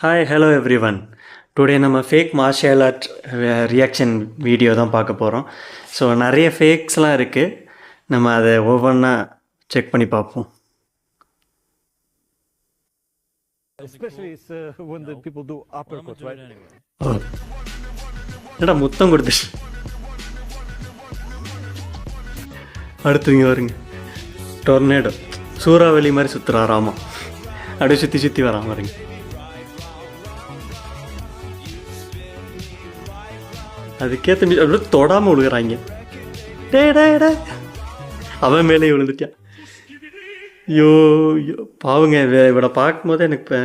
Hi hello everyone. Today நம்ம fake martial art reaction video தான் பார்க்க போகிறோம். ஸோ நிறைய ஃபேக்ஸ்லாம் இருக்குது, நம்ம அதை ஒவ்வொன்றா செக் பண்ணி பார்ப்போம். Especially it's, when the people do uppercuts, right? என்னடா முத்தம் கொடுத்துச்சு. அடுத்தவங்க வருங்க, டொர்னேடோ சூறாவளி மாதிரி சுற்றுறாராமா, அப்படியே சுற்றி சுற்றி வராம வருங்க. அதுக்கேற்ற அப்படியே தொடாமல் விழுகிறாங்க. டே அவன் மேலே விழுந்துட்டான். ஐயோ ஐயோ பாவுங்க, இவனை பார்க்கும்போது எனக்கு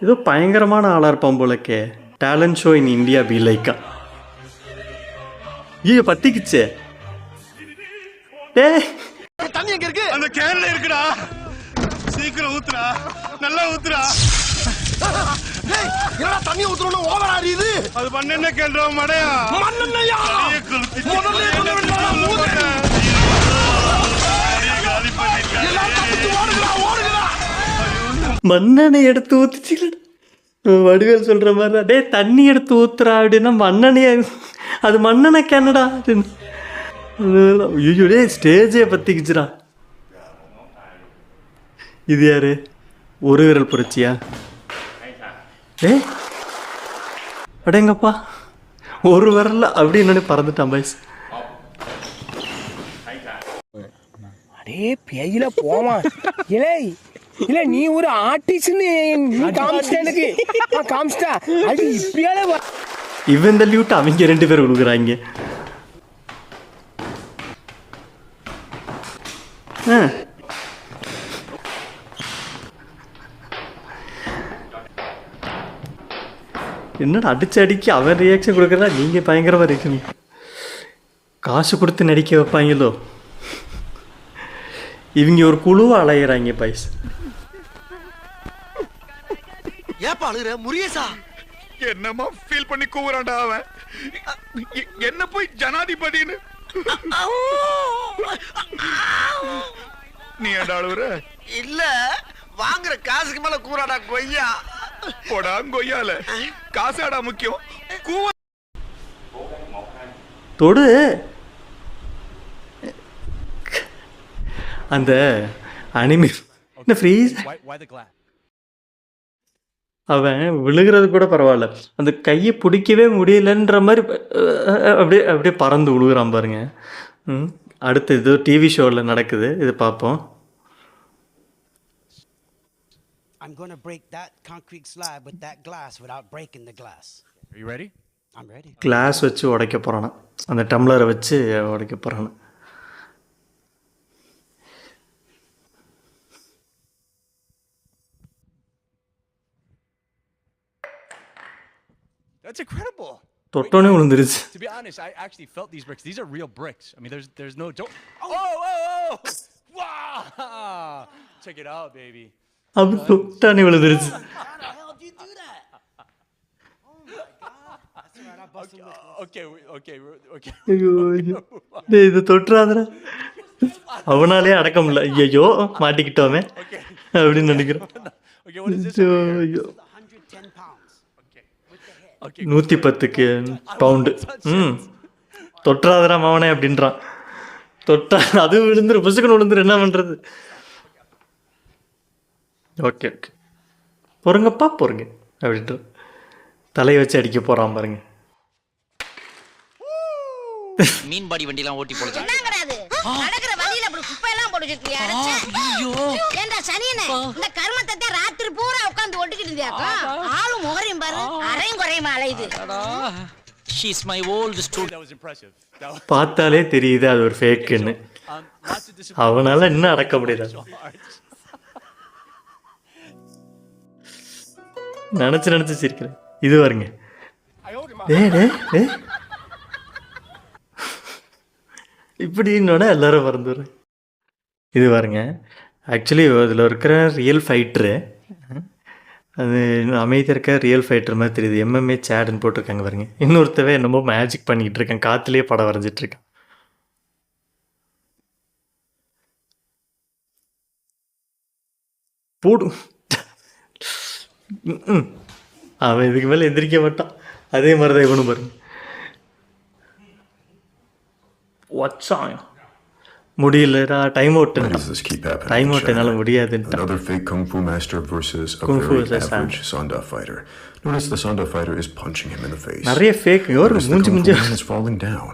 ஏதோ பயங்கரமான ஆளாக இருப்பான் போலக்கே. டேலண்ட் ஷோ இன் இந்தியா பி லைக்கா. ஐயோ பத்திக்குச்சே. டே தண்ணி எங்க இருக்கு? அந்த கேன்ல இருக்குடா. சீக்கிரம் ஊத்துடா, நல்லா ஊத்துடா. டேய் என்னடா தண்ணி ஊத்துறோம்னா ஓவர் ஆறியுது. அது மண்ணெண்ண கேள்றா மடையா. மண்ணெண்ணயா? முதல்ல சொல்ல வேண்டாம் ஊத்து. காலி பண்ணிட்டா. எல்லாம் தப்பிச்சு ஓடுங்கடா. மண்ணெண்ணை எடுத்து ஊத்துச்சு. வடிவேல் சொல்கிற மாதிரி தான். டே தண்ணி எடுத்து ஊத்துறா அப்படின்னா மண்ணெண்ணைய, அது மண்ணெண்ணை கேனடா. ஐயோ டே ஸ்டேஜே பற்றிக்குச்சுடா. இது யாரு? ஒரு விரல் புரட்சியா? ஏ அடேங்கப்பா, ஒரு விரல் அப்படின்னு பறந்துட்டான் பாய்ஸ். அடே பெயில போமா. இலே இல்ல நீ ஒரு ஆர்டிஸ்ட்னு நீ காமிச்சிட்ட எனக்கு. காமிச்சிட்டா அது இப்பயால இவன் தள்ளி விட்டு அவங்க 2 பேர் விழுகுறாங்க. என்னடா அடிச்சு அடிக்க அவன் ரியாக்ஷன் கொடுக்குறா, நீங்கள் பயங்கரமாக இருக்கணும். காசு கொடுத்து நடிக்க வைப்பாங்களோ. இவங்க ஒரு குழுவை அலையிறாங்க பாய்ஸ். ஏப்பா அழுகுற முரியேசா? என்னமா ஃபீல் பண்ணி கூவுறான்டா அவன். என்ன போய் ஜனாதிபதின்னு நீ ஏன்டா அழுகுற? இல்ல வாங்குற காசுக்கு மேல கூறாடா கொய்யா. போடா கொய்யால காசாடா முக்கியம். கூவ தொடு. அந்த அனிமே என்ன ஃப்ரீஸ். அவன் விழுகிறது கூட பரவாயில்ல, அந்த கையை பிடிக்கவே முடியலன்ற மாதிரி அப்படியே அப்படியே பறந்து விழுகிறான் பாருங்க. அடுத்து இது டிவி ஷோவில் நடக்குது, இது பார்ப்போம். I'm going to break that concrete slab with that glass without breaking the glass. Are you ready? I'm ready. Glass வச்சு உடைக்க போகிறானா, அந்த டம்ளரை வச்சு உடைக்க போகிறானா. That's incredible. தொட்டோனே விழுந்துருச்சு. To be honest, I actually felt these bricks. These are real bricks. I mean, there's no don't. Oh! Wow! Check it out, baby. அப்படி தொட்டானே விழுந்துருச்சு. How the hell did you do that? Oh my god. That's right, I busted Okay. ஐயோ டேய் இது தொட்டுறாதடா. அவனாலே அடக்க முடியல. ஐயோ மாட்டிக்கிட்டோமே அப்படின்னு நினைக்கிறேன். Okay, what is this? ஐயோ 110 pounds. Okay. 110 பவுண்டு. தொட்டுறாதடா மாவனே அப்படின்றான். தொட்டா அது விழுந்துரு, புசுக்குன்னு விழுந்துரு, என்ன பண்ணுறது. ஓகே பொறுங்கப்பா பொறுங்க அப்படின்ற தலையை வச்சு அடிக்க போகிறான் பாருங்க. மீன் பாடி வண்டிலாம் ஓட்டி போடுது. என்னங்கறது நடக்கிற வழியில அப்படி குப்பை எல்லாம் போட்டு வச்சிருக்கியா? ஐயோ ஏண்டா சனியனே, இந்த கர்மத்தை ராத்திரி பூரா உட்கார்ந்து ஒட்டிக்கிட்டு இருந்தியாக்கா? ஆளும் முகரையும் பாரு, அரையும் குறையும் அலையுது. She is my old student. That was impressive. பார்த்தாலே தெரியுது அது ஒரு ஃபேக்குன்னு. அவனால இன்னும் அடக்க முடியல. நினச்சி சிரிக்கிறேன். இது வருங்க. இப்படின்னோட எல்லாரும் மறந்துடுறேன். இது பாருங்க, ஆக்சுவலி இதில் இருக்கிற ரியல் ஃபைட்ரு, அது அமைதியாக இருக்க ரியல் ஃபைட்டர் மாதிரி தெரியுது. MMA சேடுன்னு போட்டிருக்காங்க பாருங்க. இன்னொருத்தவே என்னமோ மேஜிக் பண்ணிக்கிட்டு இருக்கேன், காற்றுலேயே படம் வரைஞ்சிட்ருக்கேன். போடும் அவன் இதுக்கு மேலே எந்திரிக்க மாட்டான். அதே மாதிரி தான் இவனும் பாருங்க. வச்சான் முடியலடா, time out. Why does this keep happening? Time in out China? என்னால் முடியாதுன்ட்டான். Another fake kung fu master versus a Kung fu very is a average Sanda fighter. Notice the Sanda fighter is punching him in the face. நிறைய fake ஒரு Notice the மூஞ்சி kung fu மூஞ்சி. man is falling down.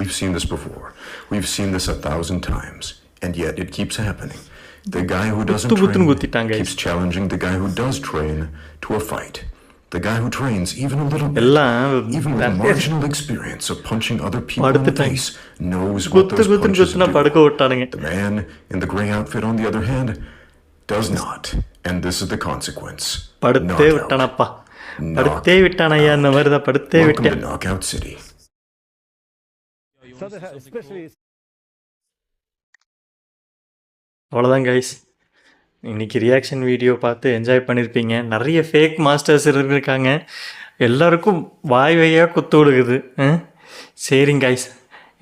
We've seen this before. We've seen this 1,000 times, and yet it keeps happening. The guy who doesn't train keeps challenging the guy who does train to a fight. The guy who trains even a little bit, even with marginal experience of punching other people in the face, knows what those punches do. The man in the gray outfit, on the other hand, does not. And this is the consequence. படுத்தே விட்டானப்பா, படுத்தே விட்டானையா, இந்த மாதிரி தான் படுத்தே Welcome விட்டேன். to Knockout City. Especially அவ்வளோதான் guys, இன்றைக்கி reaction video பார்த்து enjoy பண்ணியிருப்பீங்க. நிறைய fake masters இருக்காங்க, எல்லாருக்கும் வாய் வாயாக குத்து விழுகுது. சரிங்க கைஸ்,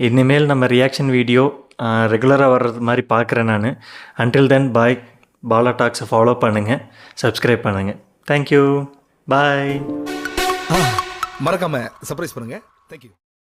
இனிமேல் நம்ம ரியாக்ஷன் வீடியோ ரெகுலராக வர்றது மாதிரி பார்க்குறேன் நான். அன்டில் தென் பாய். பாலா டாக்ஸை ஃபாலோ பண்ணுங்கள், சப்ஸ்கிரைப் பண்ணுங்கள். தேங்க்யூ, பாய். மறக்காம சர்ப்ரைஸ் பண்ணுங்க. தேங்க்யூ.